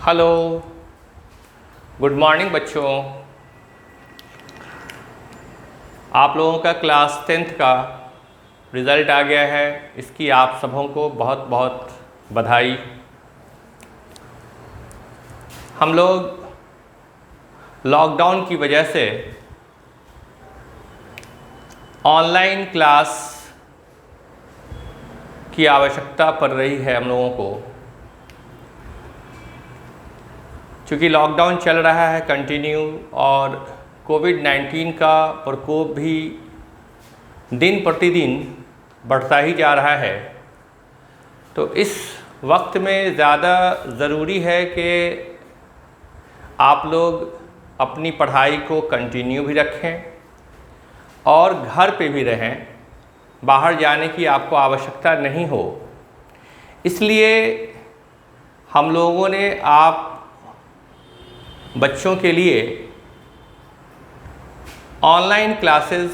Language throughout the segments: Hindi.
हेलो, गुड मॉर्निंग बच्चों। आप लोगों का क्लास 10th का रिज़ल्ट आ गया है। इसकी आप सबों को बहुत बहुत बधाई। हम लोग लॉकडाउन की वजह से ऑनलाइन क्लास की आवश्यकता पड़ रही है हम लोगों को, क्योंकि लॉकडाउन चल रहा है कंटिन्यू और कोविड-19 का प्रकोप भी दिन प्रतिदिन बढ़ता ही जा रहा है। तो इस वक्त में ज़्यादा ज़रूरी है कि आप लोग अपनी पढ़ाई को कंटिन्यू भी रखें और घर पे भी रहें, बाहर जाने की आपको आवश्यकता नहीं हो। इसलिए हम लोगों ने आप बच्चों के लिए ऑनलाइन क्लासेस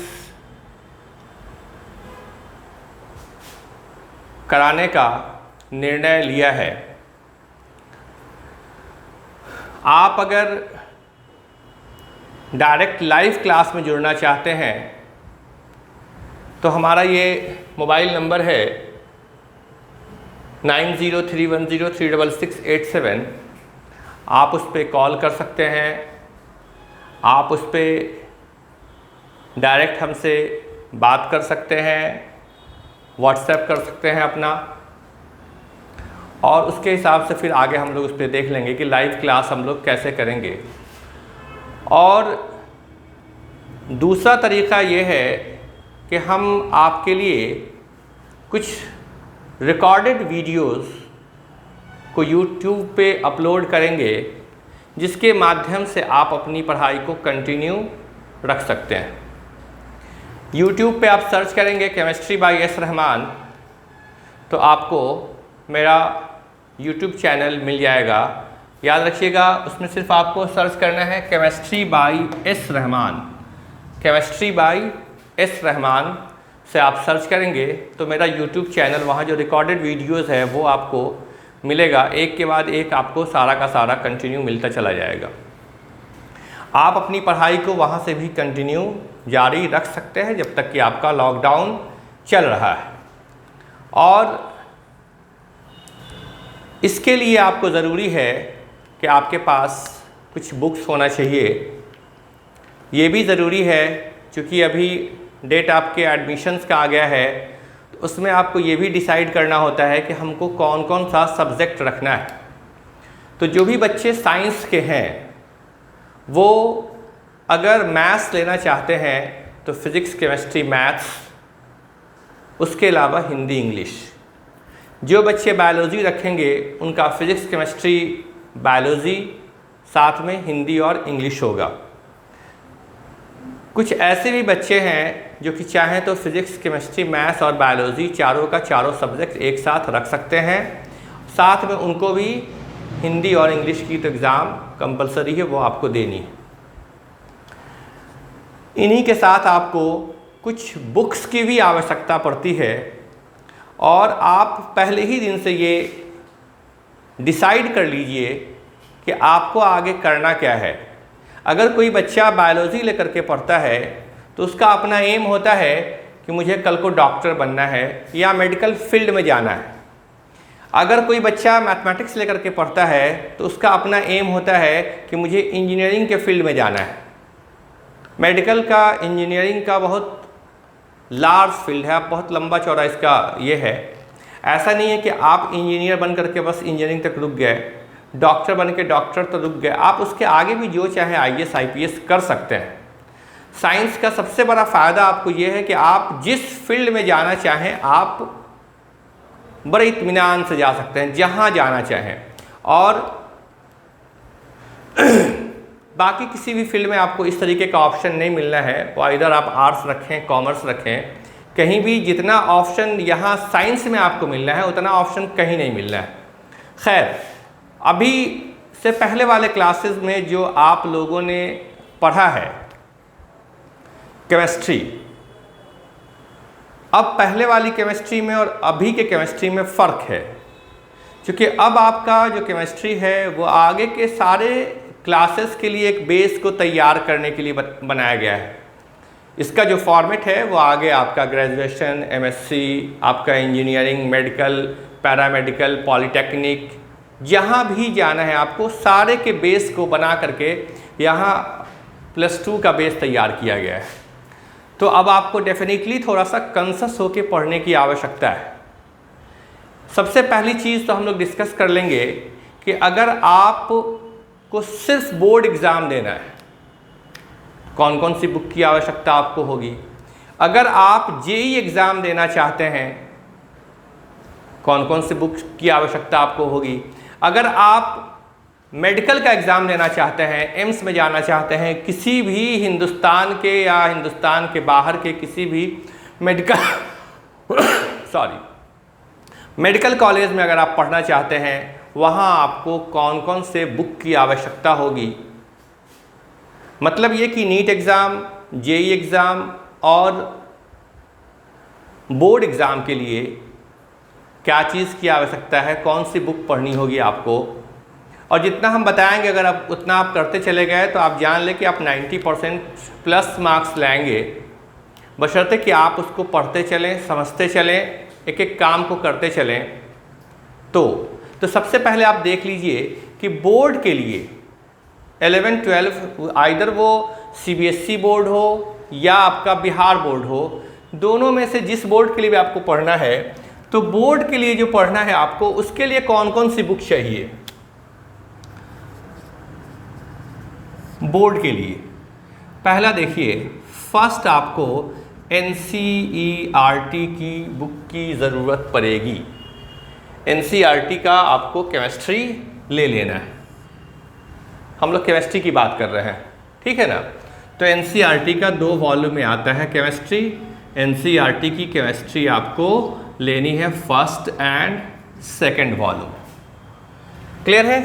कराने का निर्णय लिया है। आप अगर डायरेक्ट लाइव क्लास में जुड़ना चाहते हैं तो हमारा ये मोबाइल नंबर है 9031036687। आप उस पर कॉल कर सकते हैं, आप उस पर डायरेक्ट हमसे बात कर सकते हैं, व्हाट्सएप कर सकते हैं अपना, और उसके हिसाब से फिर आगे हम लोग उस पर देख लेंगे कि लाइव क्लास हम लोग कैसे करेंगे। और दूसरा तरीक़ा ये है कि हम आपके लिए कुछ रिकॉर्डेड वीडियोस को YouTube पे अपलोड करेंगे, जिसके माध्यम से आप अपनी पढ़ाई को कंटिन्यू रख सकते हैं। YouTube पे आप सर्च करेंगे केमिस्ट्री बाय एस रहमान, तो आपको मेरा YouTube चैनल मिल जाएगा। याद रखिएगा, उसमें सिर्फ आपको सर्च करना है chemistry by S Rahman. Chemistry by S Rahman से आप सर्च करेंगे तो मेरा YouTube चैनल, वहाँ जो रिकॉर्डेड वीडियोस है वो आपको मिलेगा। एक के बाद एक आपको सारा का सारा कंटिन्यू मिलता चला जाएगा। आप अपनी पढ़ाई को वहाँ से भी कंटिन्यू जारी रख सकते हैं जब तक कि आपका लॉकडाउन चल रहा है। और इसके लिए आपको ज़रूरी है कि आपके पास कुछ बुक्स होना चाहिए। ये भी ज़रूरी है क्योंकि अभी डेट आपके एडमिशन्स का आ गया है, तो उसमें आपको ये भी डिसाइड करना होता है कि हमको कौन कौन सा सब्जेक्ट रखना है। तो जो भी बच्चे साइंस के हैं वो अगर मैथ्स लेना चाहते हैं तो फिज़िक्स, केमिस्ट्री, मैथ्स, उसके अलावा हिंदी, इंग्लिश। जो बच्चे बायोलॉजी रखेंगे उनका फिज़िक्स, केमिस्ट्री, बायोलॉजी, साथ में हिंदी और इंग्लिश होगा। कुछ ऐसे भी बच्चे हैं जो कि चाहें तो फिज़िक्स, केमिस्ट्री, मैथ्स और बायोलॉजी चारों का चारों सब्जेक्ट एक साथ रख सकते हैं। साथ में उनको भी हिंदी और इंग्लिश की तो एग्ज़ाम कंपलसरी है, वो आपको देनी है। इन्हीं के साथ आपको कुछ बुक्स की भी आवश्यकता पड़ती है और आप पहले ही दिन से ये डिसाइड कर लीजिए कि आपको आगे करना क्या है। अगर कोई बच्चा बायोलॉजी लेकर के पढ़ता है तो उसका अपना एम होता है कि मुझे कल को डॉक्टर बनना है या मेडिकल फील्ड में जाना है। अगर कोई बच्चा मैथमेटिक्स लेकर के पढ़ता है तो उसका अपना एम होता है कि मुझे इंजीनियरिंग के फील्ड में जाना है। मेडिकल का, इंजीनियरिंग का बहुत लार्ज फील्ड है, बहुत लंबा चौड़ा इसका ये है। ऐसा नहीं है कि आप इंजीनियर बन करके बस इंजीनियरिंग तक रुक गए, डॉक्टर बन के डॉक्टर तो रुक गए। आप उसके आगे भी जो चाहे IAS, IPS कर सकते हैं। साइंस का सबसे बड़ा फ़ायदा आपको ये है कि आप जिस फील्ड में जाना चाहें आप बड़े इत्मीनान से जा सकते हैं, जहाँ जाना चाहें। और बाकी किसी भी फील्ड में आपको इस तरीके का ऑप्शन नहीं मिलना है। वो इधर आप आर्ट्स रखें, कॉमर्स रखें, कहीं भी जितना ऑप्शन यहाँ साइंस में आपको मिलना है उतना ऑप्शन कहीं नहीं मिलना है। खैर, अभी से पहले वाले क्लासेस में जो आप लोगों ने पढ़ा है केमिस्ट्री, अब पहले वाली केमिस्ट्री में और अभी के केमिस्ट्री में फ़र्क है। क्योंकि अब आपका जो केमिस्ट्री है वो आगे के सारे क्लासेस के लिए एक बेस को तैयार करने के लिए बनाया गया है। इसका जो फॉर्मेट है वो आगे आपका ग्रेजुएशन, एमएससी, आपका इंजीनियरिंग, मेडिकल, पैरामेडिकल, पॉलिटेक्निक, जहाँ भी जाना है आपको सारे के बेस को बना करके यहाँ +2 का बेस तैयार किया गया है। तो अब आपको डेफिनेटली थोड़ा सा कॉन्शियस होके पढ़ने की आवश्यकता है। सबसे पहली चीज़ तो हम लोग डिस्कस कर लेंगे कि अगर आपको सिर्फ बोर्ड एग्ज़ाम देना है, कौन कौन सी बुक की आवश्यकता आपको होगी। अगर आप जेईई एग्ज़ाम देना चाहते हैं, कौन कौन सी बुक की आवश्यकता आपको होगी। अगर आप मेडिकल का एग्ज़ाम देना चाहते हैं, एम्स में जाना चाहते हैं, किसी भी हिंदुस्तान के या हिंदुस्तान के बाहर के किसी भी मेडिकल कॉलेज में अगर आप पढ़ना चाहते हैं, वहाँ आपको कौन कौन से बुक की आवश्यकता होगी। मतलब ये कि नीट एग्ज़ाम, जेईई एग्ज़ाम और बोर्ड एग्ज़ाम के लिए क्या चीज़ की आवश्यकता है, कौन सी बुक पढ़नी होगी आपको। और जितना हम बताएंगे अगर आप उतना आप करते चले गए तो आप जान लें कि आप 90% प्लस मार्क्स लाएंगे, बशर्ते कि आप उसको पढ़ते चलें, समझते चलें, एक एक काम को करते चलें। तो सबसे पहले आप देख लीजिए कि बोर्ड के लिए 11-12 आइदर वो सीबीएसई बोर्ड हो या आपका बिहार बोर्ड हो, दोनों में से जिस बोर्ड के लिए भी आपको पढ़ना है, तो बोर्ड के लिए जो पढ़ना है आपको, उसके लिए कौन कौन सी बुक चाहिए। बोर्ड के लिए पहला देखिए, फर्स्ट आपको एनसीईआरटी की बुक की ज़रूरत पड़ेगी। एनसीईआरटी का आपको केमिस्ट्री ले लेना है। हम लोग केमिस्ट्री की बात कर रहे हैं, ठीक है ना। तो एनसीईआरटी का 2 वॉल्यूम में आता है केमिस्ट्री। एनसीईआरटी की केमिस्ट्री आपको लेनी है first and second volume. Clear है।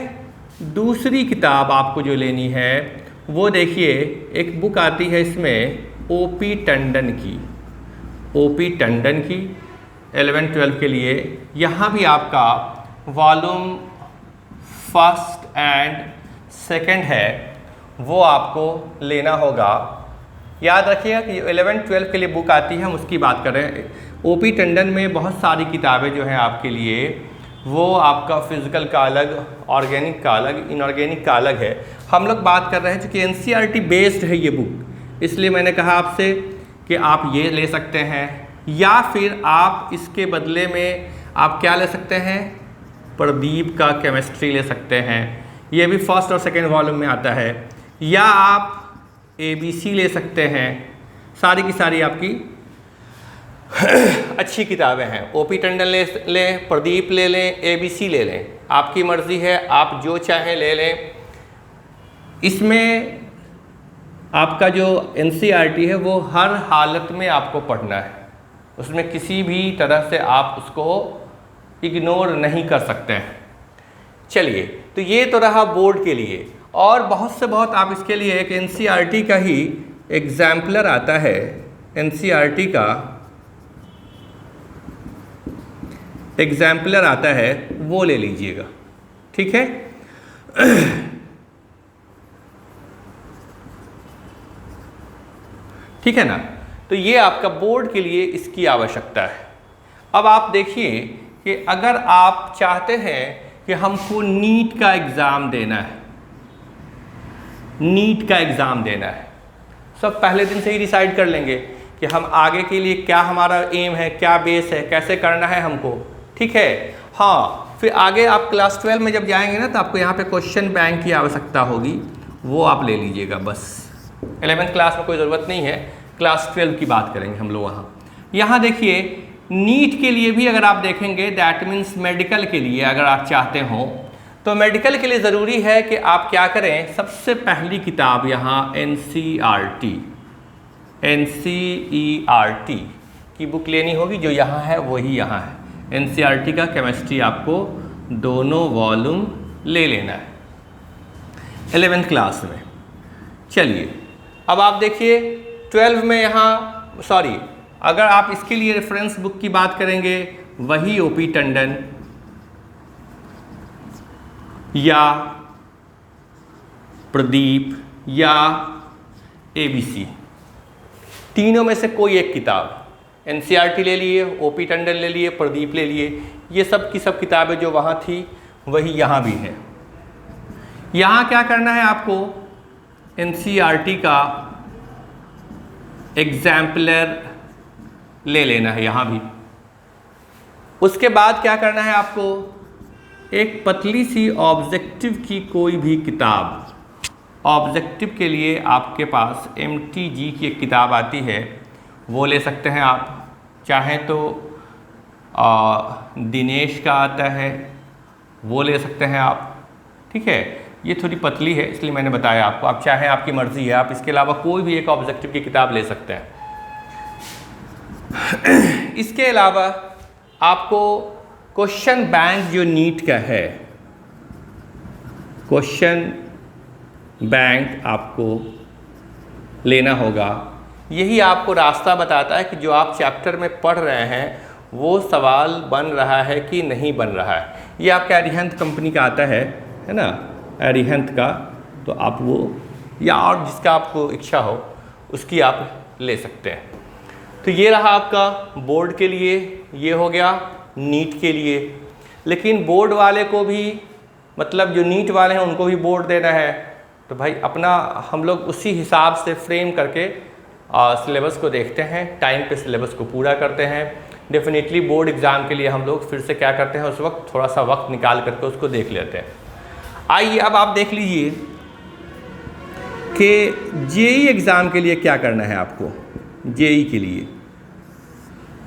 दूसरी किताब आपको जो लेनी है वो देखिए, एक बुक आती है इसमें ओपी टंडन की, ओपी टंडन की 11-12 के लिए। यहाँ भी आपका वॉल्यूम फर्स्ट एंड सेकंड है, वो आपको लेना होगा। याद रखिएगा कि 11-12 के लिए बुक आती है, हम उसकी बात कर रहे हैं। ओपी टंडन में बहुत सारी किताबें जो हैं आपके लिए, वो आपका फिज़िकल का अलग, ऑर्गेनिक का अलग, इनऑर्गेनिक का अलग है। हम लोग बात कर रहे हैं क्योंकि एनसीईआरटी बेस्ड है ये बुक, इसलिए मैंने कहा आपसे कि आप ये ले सकते हैं, या फिर आप इसके बदले में आप क्या ले सकते हैं, प्रदीप का केमिस्ट्री ले सकते हैं। ये भी फर्स्ट और सेकेंड वॉल्यूम में आता है। या आप एबीसी ले सकते हैं। सारी की सारी आपकी अच्छी किताबें हैं। ओपी टंडन ले लें, प्रदीप ले लें, एबीसी ले लें, आपकी मर्ज़ी है, आप जो चाहें ले लें। इसमें आपका जो एनसीईआरटी है वो हर हालत में आपको पढ़ना है, उसमें किसी भी तरह से आप उसको इग्नोर नहीं कर सकते हैं। चलिए, तो ये तो रहा बोर्ड के लिए। और बहुत से बहुत आप इसके लिए एक एनसीईआरटी का ही एग्जाम्पलर आता है, एनसीईआरटी का एग्जाम्पलर आता है, वो ले लीजिएगा, ठीक है। ठीक है ना। तो ये आपका बोर्ड के लिए इसकी आवश्यकता है। अब आप देखिए कि अगर आप चाहते हैं कि हमको नीट का एग्ज़ाम देना है, नीट का एग्ज़ाम देना है, सब पहले दिन से ही डिसाइड कर लेंगे कि हम आगे के लिए क्या हमारा एम है, क्या बेस है, कैसे करना है हमको, ठीक है। हाँ, फिर आगे आप क्लास 12 में जब जाएंगे ना, तो आपको यहाँ पे क्वेश्चन बैंक की आवश्यकता होगी, वो आप ले लीजिएगा बस। 11th क्लास में कोई ज़रूरत नहीं है, क्लास 12 की बात करेंगे हम लोग वहाँ। यहाँ देखिए, नीट के लिए भी अगर आप देखेंगे, दैट मीन्स मेडिकल के लिए अगर आप चाहते हो, तो मेडिकल के लिए ज़रूरी है कि आप क्या करें, सबसे पहली किताब यहाँ एनसीईआरटी की बुक लेनी होगी। जो यहाँ है वही यहाँ है। एनसीईआरटी का केमिस्ट्री आपको दोनों वॉल्यूम ले लेना है 11th क्लास में। चलिए, अब आप देखिए 12 में यहाँ, सॉरी, अगर आप इसके लिए रेफरेंस बुक की बात करेंगे, वही ओपी टंडन या प्रदीप या ABC, तीनों में से कोई एक किताब, NCERT ले लिए, OP टंडन ले लिए, प्रदीप ले लिए, ये सब की सब किताबें जो वहाँ थी वही यहाँ भी है। यहाँ क्या करना है आपको, NCERT का एग्जाम्पलर ले लेना है यहाँ भी। उसके बाद क्या करना है आपको, एक पतली सी ऑब्जेक्टिव की कोई भी किताब, ऑब्जेक्टिव के लिए आपके पास MTG की एक किताब आती है, वो ले सकते हैं आप। चाहें तो दिनेश का आता है, वो ले सकते हैं आप। ठीक है, ये थोड़ी पतली है इसलिए मैंने बताया आपको, आप चाहें आपकी मर्ज़ी है, आप इसके अलावा कोई भी एक ऑब्जेक्टिव की किताब ले सकते हैं। इसके अलावा आपको क्वेश्चन बैंक जो नीट का है, क्वेश्चन बैंक आपको लेना होगा। यही आपको रास्ता बताता है कि जो आप चैप्टर में पढ़ रहे हैं वो सवाल बन रहा है कि नहीं बन रहा है। ये आपका अरिहंत कंपनी का आता है ना, अरिहंत का, तो आप वो या और जिसका आपको इच्छा हो उसकी आप ले सकते हैं। तो ये रहा आपका बोर्ड के लिए, ये हो गया नीट के लिए। लेकिन बोर्ड वाले को भी, मतलब जो नीट वाले हैं उनको भी बोर्ड देना है, तो भाई अपना हम लोग उसी हिसाब से फ्रेम करके सिलेबस को देखते हैं, टाइम पे सिलेबस को पूरा करते हैं। डेफिनेटली बोर्ड एग्ज़ाम के लिए हम लोग फिर से क्या करते हैं, उस वक्त थोड़ा सा वक्त निकाल करके उसको देख लेते हैं। आइए अब आप देख लीजिए कि जेई एग्ज़ाम के लिए क्या करना है आपको। जेई के लिए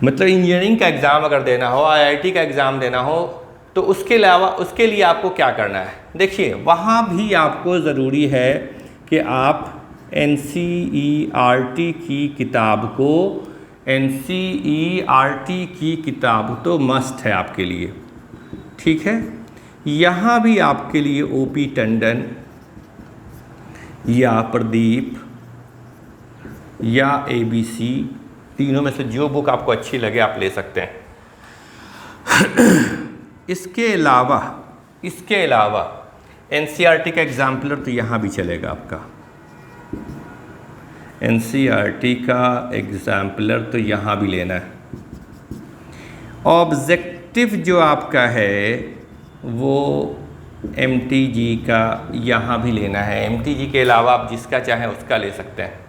मतलब इंजीनियरिंग का एग्ज़ाम अगर देना हो, IIT का एग्ज़ाम देना हो, तो उसके अलावा उसके लिए आपको क्या करना है। देखिए वहाँ भी आपको ज़रूरी है कि आप NCERT की किताब को, NCERT की किताब तो मस्ट है आपके लिए। ठीक है, यहाँ भी आपके लिए OP टंडन या प्रदीप या ABC, तीनों में से जो बुक आपको अच्छी लगे आप ले सकते हैं। इसके अलावा NCERT का एग्जाम्पलर तो यहाँ भी चलेगा आपका। NCERT का एग्जाम्पलर तो यहाँ भी लेना है। ऑब्जेक्टिव जो आपका है वो MTG का यहाँ भी लेना है। MTG के अलावा आप जिसका चाहें उसका ले सकते हैं।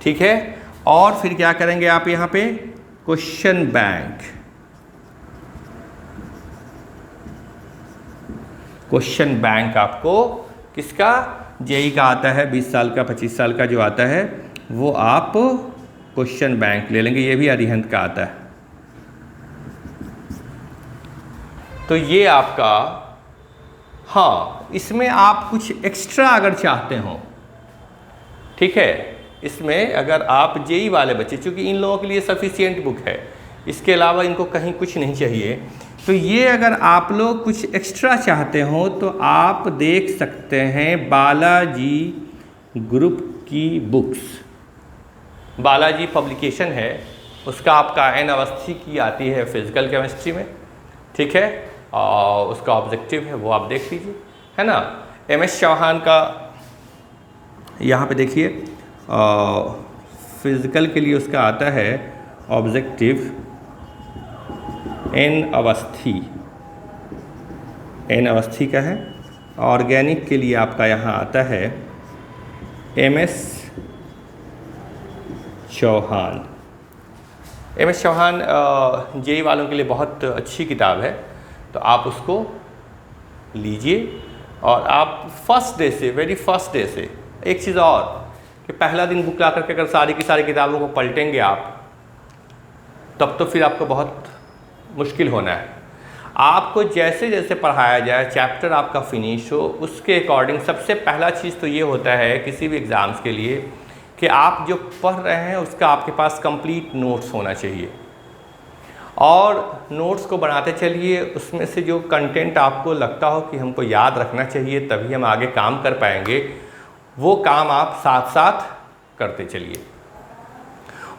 ठीक है, और फिर क्या करेंगे आप यहाँ पे, क्वेश्चन बैंक, क्वेश्चन बैंक आपको किसका, जेई का आता है 20 साल का, 25 साल का जो आता है वो आप क्वेश्चन बैंक ले लेंगे। ये भी अरिहंत का आता है। तो ये आपका, हाँ इसमें आप कुछ एक्स्ट्रा अगर चाहते हो, ठीक है, इसमें अगर आप जेई वाले बच्चे, चूँकि इन लोगों के लिए सफिशिएंट बुक है, इसके अलावा इनको कहीं कुछ नहीं चाहिए, तो ये अगर आप लोग कुछ एक्स्ट्रा चाहते हो तो आप देख सकते हैं बालाजी ग्रुप की बुक्स। बालाजी पब्लिकेशन है, उसका आपका N अवस्थी की आती है फिजिकल केमिस्ट्री में। ठीक है, और उसका ऑब्जेक्टिव है वो आप देख लीजिए, है ना। MS चौहान का यहाँ पे देखिए फिजिकल के लिए उसका आता है ऑब्जेक्टिव N अवस्थी का है। ऑर्गेनिक के लिए आपका यहाँ आता है MS Chauhan. MS Chauhan JEE वालों के लिए बहुत अच्छी किताब है, तो आप उसको लीजिए। और आप फर्स्ट डे से, वेरी फर्स्ट डे से, एक चीज़ और कि पहला दिन बुक ला करके अगर सारी की सारी किताबों को पलटेंगे आप, तब तो फिर आपको बहुत मुश्किल होना है। आपको जैसे जैसे पढ़ाया जाए, चैप्टर आपका फिनिश हो, उसके अकॉर्डिंग सबसे पहला चीज़ तो ये होता है किसी भी एग्ज़ाम्स के लिए कि आप जो पढ़ रहे हैं उसका आपके पास कंप्लीट नोट्स होना चाहिए। और नोट्स को बनाते चलिए, उसमें से जो कंटेंट आपको लगता हो कि हमको याद रखना चाहिए तभी हम आगे काम कर पाएंगे, वो काम आप साथ साथ करते चलिए।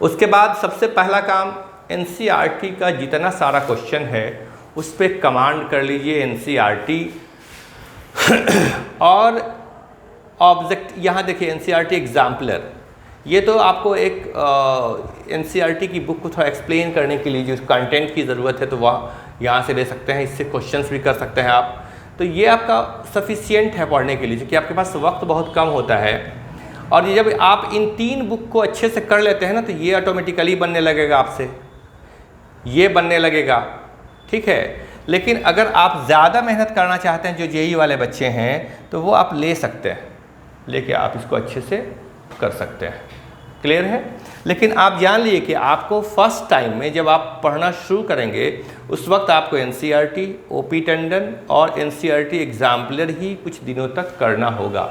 उसके बाद सबसे पहला काम NCERT का जितना सारा क्वेश्चन है उस पर कमांड कर लीजिए। NCERT और ऑब्जेक्ट, यहाँ देखिए एनसीईआरटी एग्जाम्पलर, ये तो आपको एक एनसीईआरटी की बुक को थोड़ा एक्सप्लेन करने के लिए जो कंटेंट की ज़रूरत है तो वह यहाँ से ले सकते हैं, इससे क्वेश्चंस भी कर सकते हैं आप। तो ये आपका सफिशियंट है पढ़ने के लिए, क्योंकि आपके पास वक्त बहुत कम होता है। और ये जब आप इन 3 बुक को अच्छे से कर लेते हैं ना, तो ये ऑटोमेटिकली बनने लगेगा आपसे, ये बनने लगेगा, ठीक है। लेकिन अगर आप ज़्यादा मेहनत करना चाहते हैं, जो जेईई वाले बच्चे हैं, तो वो आप ले सकते हैं, लेके आप इसको अच्छे से कर सकते हैं। क्लियर है? लेकिन आप जान लीजिए कि आपको फर्स्ट टाइम में जब आप पढ़ना शुरू करेंगे, उस वक्त आपको एनसीईआरटी, ओपी टंडन और एनसीईआरटी एग्जाम्पलर ही कुछ दिनों तक करना होगा।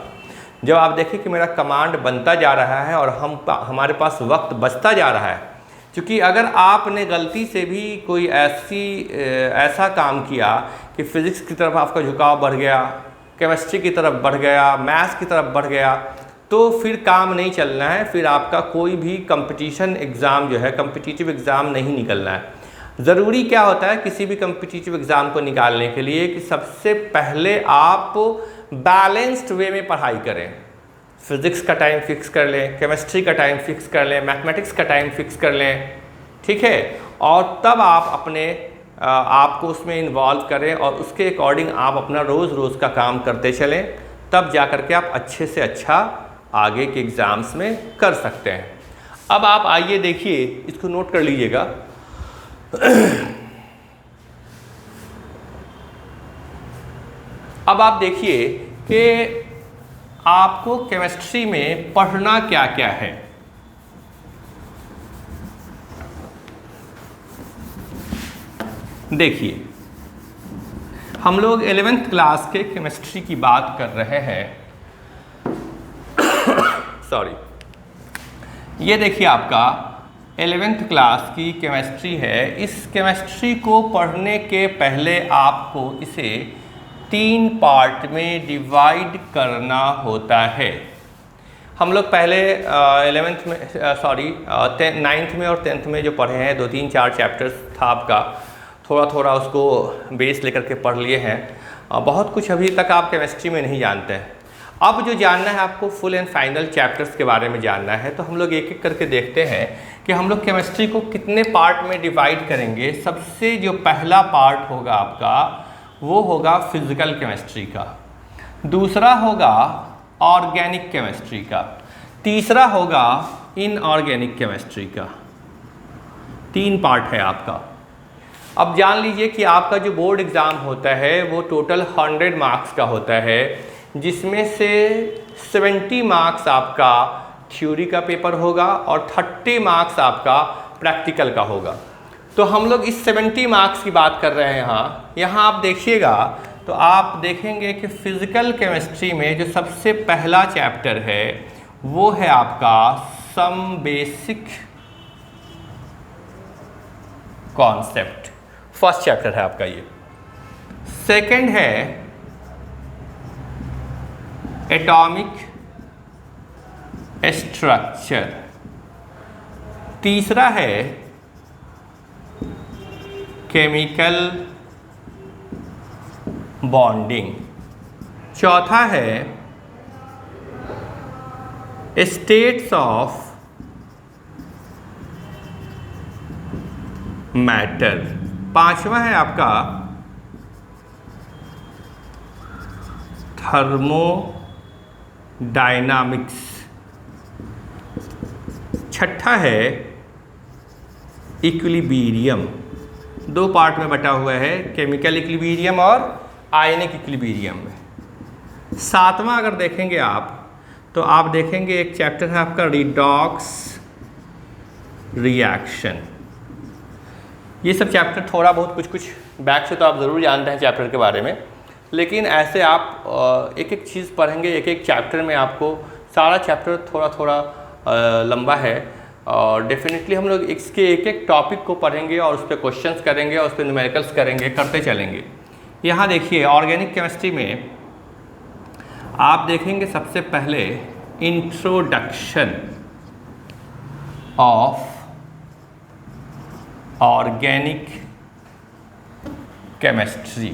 जब आप देखें कि मेरा कमांड बनता जा रहा है और हमारे पास वक्त बचता जा रहा है, क्योंकि अगर आपने गलती से भी कोई ऐसा काम किया कि फिज़िक्स की तरफ आपका झुकाव बढ़ गया, केमिस्ट्री की तरफ बढ़ गया, मैथ्स की तरफ बढ़ गया, तो फिर काम नहीं चलना है, फिर आपका कोई भी कंपटीशन एग्ज़ाम जो है, कम्पिटिटिव एग्ज़ाम नहीं निकलना है। ज़रूरी क्या होता है किसी भी कम्पिटिटिव एग्ज़ाम को निकालने के लिए कि सबसे पहले आप बैलेंस्ड वे में पढ़ाई करें। फिज़िक्स का टाइम फिक्स कर लें, केमिस्ट्री का टाइम फिक्स कर लें, मैथमेटिक्स का टाइम फिक्स कर लें, ठीक है। और तब आप अपने आप को उसमें इन्वॉल्व करें और उसके अकॉर्डिंग आप अपना रोज़ का काम करते चलें, तब जा कर के आप अच्छे से अच्छा आगे के एग्ज़ाम्स में कर सकते हैं। अब आप आइए देखिए, इसको नोट कर लीजिएगा। अब आप देखिए कि आपको केमिस्ट्री में पढ़ना क्या क्या है। देखिए, हम लोग 11th क्लास के केमिस्ट्री की बात कर रहे हैं। सॉरी, ये देखिए आपका 11th क्लास की केमिस्ट्री है। इस केमिस्ट्री को पढ़ने के पहले आपको इसे 3 पार्ट में डिवाइड करना होता है। हम लोग पहले 11th में 9th में और 10th में जो पढ़े हैं, 2-3-4 चैप्टर्स था आपका, थोड़ा उसको बेस लेकर के पढ़ लिए हैं। बहुत कुछ अभी तक आप केमिस्ट्री में नहीं जानते हैं। अब जो जानना है आपको, फुल एंड फाइनल चैप्टर्स के बारे में जानना है, तो हम लोग एक एक करके देखते हैं कि हम लोग केमिस्ट्री को कितने पार्ट में डिवाइड करेंगे। सबसे जो पहला पार्ट होगा आपका, वो होगा फिजिकल केमिस्ट्री का, दूसरा होगा ऑर्गेनिक केमिस्ट्री का, तीसरा होगा इनऑर्गेनिक केमिस्ट्री का। 3 पार्ट है आपका। अब जान लीजिए कि आपका जो बोर्ड एग्ज़ाम होता है वो टोटल 100 मार्क्स का होता है, जिसमें से 70 मार्क्स आपका थ्योरी का पेपर होगा और 30 मार्क्स आपका प्रैक्टिकल का होगा। तो हम लोग इस 70 मार्क्स की बात कर रहे हैं। यहाँ आप देखिएगा तो आप देखेंगे कि फिज़िकल केमिस्ट्री में जो सबसे पहला चैप्टर है वो है आपका some basic concept, first chapter है आपका ये। सेकंड है एटॉमिक स्ट्रक्चर, तीसरा है केमिकल बॉन्डिंग, चौथा है स्टेट्स ऑफ मैटर, पांचवा है आपका थर्मोडायनामिक्स, छठा है इक्विलिब्रियम। 2 पार्ट में बटा हुआ है, केमिकल इक्विलिब्रियम और आयनिक इक्विलिब्रियम में। 7वां अगर देखेंगे आप तो आप देखेंगे एक चैप्टर है आपका रिडॉक्स रिएक्शन। ये सब चैप्टर थोड़ा बहुत कुछ बैक से तो आप ज़रूर जानते हैं चैप्टर के बारे में, लेकिन ऐसे आप एक एक चीज़ पढ़ेंगे, एक एक चैप्टर में आपको सारा चैप्टर थोड़ा लंबा है और डेफिनेटली हम लोग इसके एक एक टॉपिक को पढ़ेंगे और उस पर क्वेश्चंस करेंगे और उस पर न्यूमेरिकल्स करेंगे, करते चलेंगे। यहाँ देखिए ऑर्गेनिक केमिस्ट्री में आप देखेंगे सबसे पहले इंट्रोडक्शन ऑफ ऑर्गेनिक केमिस्ट्री।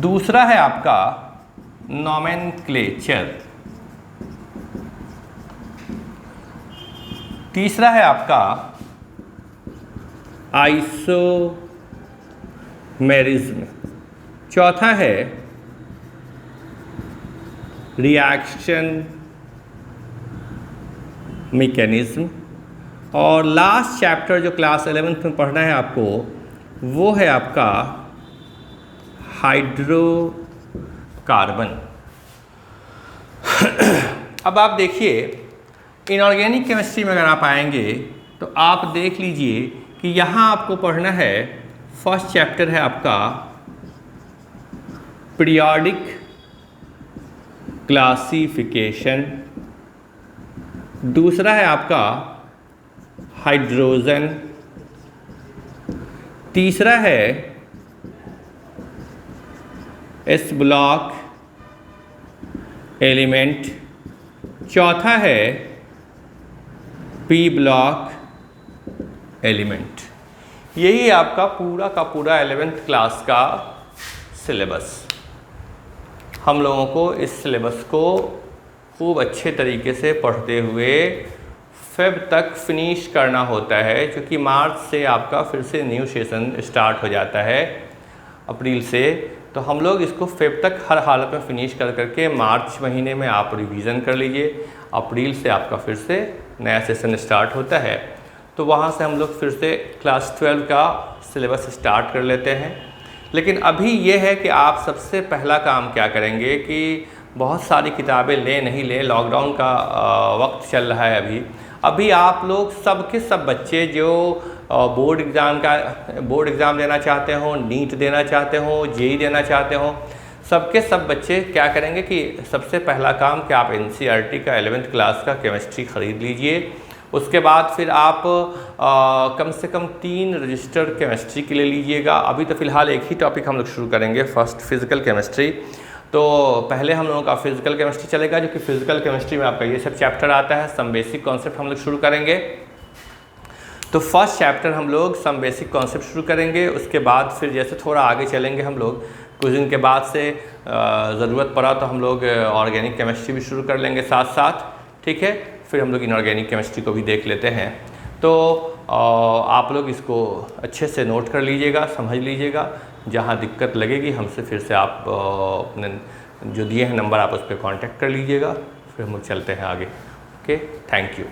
दूसरा है आपका नॉमेनक्लेचर, तीसरा है आपका आइसोमेरिज्म, चौथा है रिएक्शन मैकेनिज्म, और लास्ट चैप्टर जो क्लास 11th में पढ़ना है आपको वो है आपका हाइड्रोकार्बन। अब आप देखिए इनऑर्गेनिक केमिस्ट्री में अगर आप आएंगे तो आप देख लीजिए कि यहाँ आपको पढ़ना है, फर्स्ट चैप्टर है आपका पीरियोडिक क्लासिफिकेशन, दूसरा है आपका हाइड्रोजन, तीसरा है एस ब्लॉक एलिमेंट, चौथा है पी ब्लॉक एलिमेंट। यही आपका पूरा का पूरा 11th क्लास का सिलेबस। हम लोगों को इस सिलेबस को खूब अच्छे तरीके से पढ़ते हुए फेब तक फिनिश करना होता है, क्योंकि मार्च से आपका फिर से न्यू सेशन स्टार्ट हो जाता है अप्रैल से। तो हम लोग इसको फेब तक हर हालत में फिनिश कर करके मार्च महीने में आप रिवीजन कर लीजिए। अप्रैल से आपका फिर से नया सेशन स्टार्ट होता है, तो वहाँ से हम लोग फिर से क्लास 12 का सिलेबस स्टार्ट कर लेते हैं। लेकिन अभी ये है कि आप सबसे पहला काम क्या करेंगे कि बहुत सारी किताबें लें नहीं लें, लॉकडाउन का वक्त चल रहा है अभी आप लोग सबके सब बच्चे जो बोर्ड एग्ज़ाम देना चाहते हो, नीट देना चाहते हो, जेई देना चाहते हो, सबके सब बच्चे क्या करेंगे कि सबसे पहला काम कि आप एनसीईआरटी का 11th क्लास का केमिस्ट्री ख़रीद लीजिए। उसके बाद फिर आप कम से कम 3 रजिस्टर केमिस्ट्री के लिए लीजिएगा। अभी तो फ़िलहाल एक ही टॉपिक हम लोग शुरू करेंगे, फर्स्ट फिज़िकल केमिस्ट्री। तो पहले हम लोगों का फिज़िकल केमिस्ट्री चलेगा, जो कि फिज़िकल केमिस्ट्री में आपका ये सब चैप्टर आता है। सम बेसिक कॉन्सेप्ट हम लोग शुरू करेंगे। तो फर्स्ट चैप्टर हम लोग सम बेसिक कॉन्सेप्ट शुरू करेंगे। उसके बाद फिर जैसे थोड़ा आगे चलेंगे हम लोग, कुछ दिन के बाद से ज़रूरत पड़ा तो हम लोग ऑर्गेनिक केमिस्ट्री भी शुरू कर लेंगे साथ साथ, ठीक है। फिर हम लोग इनऑर्गेनिक केमिस्ट्री को भी देख लेते हैं। तो आप लोग इसको अच्छे से नोट कर लीजिएगा, समझ लीजिएगा। जहाँ दिक्कत लगेगी हमसे फिर से आप अपने जो दिए हैं नंबर आप उस पर कांटेक्ट कर लीजिएगा। फिर हम लोग चलते हैं आगे। Okay, thank you.